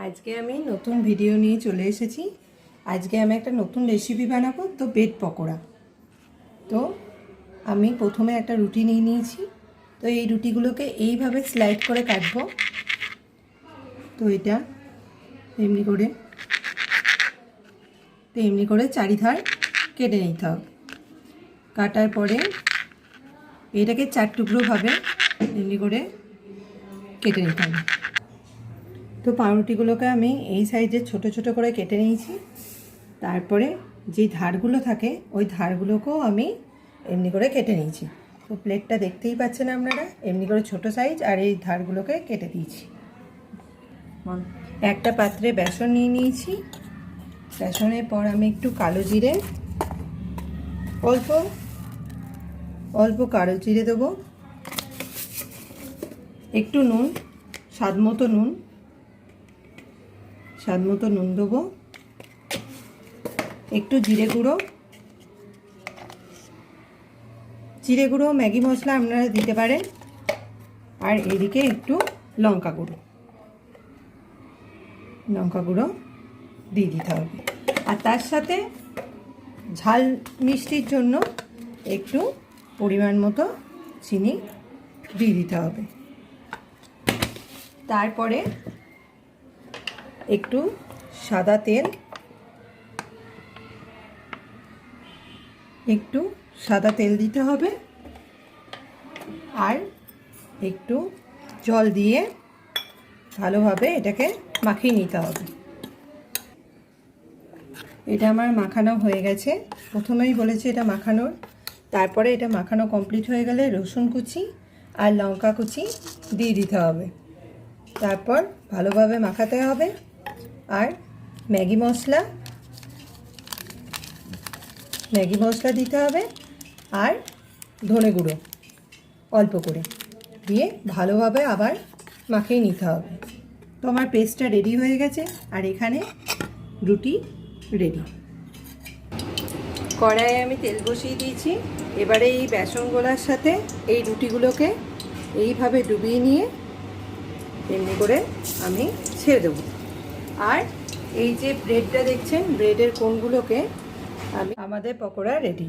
আজকে আমি নতুন ভিডিও নিয়ে চলে এসেছি। আজকে আমি একটা নতুন রেসিপি বানাবো, তো ব্রেড পকোড়া। তো আমি প্রথমে একটা রুটি নিয়ে নিয়েছি। তো এই রুটিগুলোকে এইভাবে স্লাইড করে কাটবো। তো এটা এমনি করে চারিধার কেটে নিতে হবে। কাটার পরে এটাকে 4 টুকরো ভাবে এমনি করে কেটে নিতে হবে। তো পাউরুটিগুলোকে আমি এই সাইজে ছোট ছোট করে কেটে নিয়েছি। তারপরে যে ধারগুলো থাকে ওই ধারগুলোকেও আমি এমনি করে কেটে নিয়েছি। তো প্লেটটা দেখতেই পাচ্ছেন আপনারা, এমনি করে ছোট সাইজ, আর এই ধারগুলোকে কেটে দিয়েছি। একটা পাত্রে বেসন নিয়ে নিয়েছি। বেসনের পর আমি একটু কালো জিরে, অল্প কালো জিরে দেবো, একটু নুন, স্বাদ মতো নুন দেবো, একটু জিরে গুঁড়ো, ম্যাগি মশলা আপনারা দিতে পারেন, আর এদিকে একটু লঙ্কা গুঁড়ো দিয়ে দিতে হবে। আর তার সাথে ঝাল মিষ্টির জন্য একটু পরিমাণ মতো চিনি দিয়ে দিতে হবে। তারপরে একটু সাদা তেল দিতে হবে, আর একটু জল দিয়ে ভালোভাবে এটাকে মাখিয়ে নিতে হবে। এটা আমার মাখানো হয়ে গেছে। প্রথমেই বলেছি এটা মাখানোর। তারপরে এটা মাখানো কমপ্লিট হয়ে গেলে রসুন কুচি আর লঙ্কা কুচি দিয়ে দিতে হবে। তারপর ভালোভাবে মাখাতে হবে, আর ম্যাগি মশলা দিতে হবে, আর ধনে গুঁড়ো অল্প করে দিয়ে ভালোভাবে আবার মাখিয়ে নিতে হবে। তো আমার পেস্টটা রেডি হয়ে গেছে, আর এখানে রুটি রেডি। কড়াইয়ে আমি তেল বসিয়ে দিয়েছি। এবারে এই বেসন গোলার সাথে এই রুটিগুলোকে এইভাবে ডুবিয়ে নিয়ে এমনি করে আমি ছেড়ে দেবো। আর এই যে ব্রেডটা দেখছেন, ব্রেডের কোণগুলোকে আমাদের পকোড়া রেডি।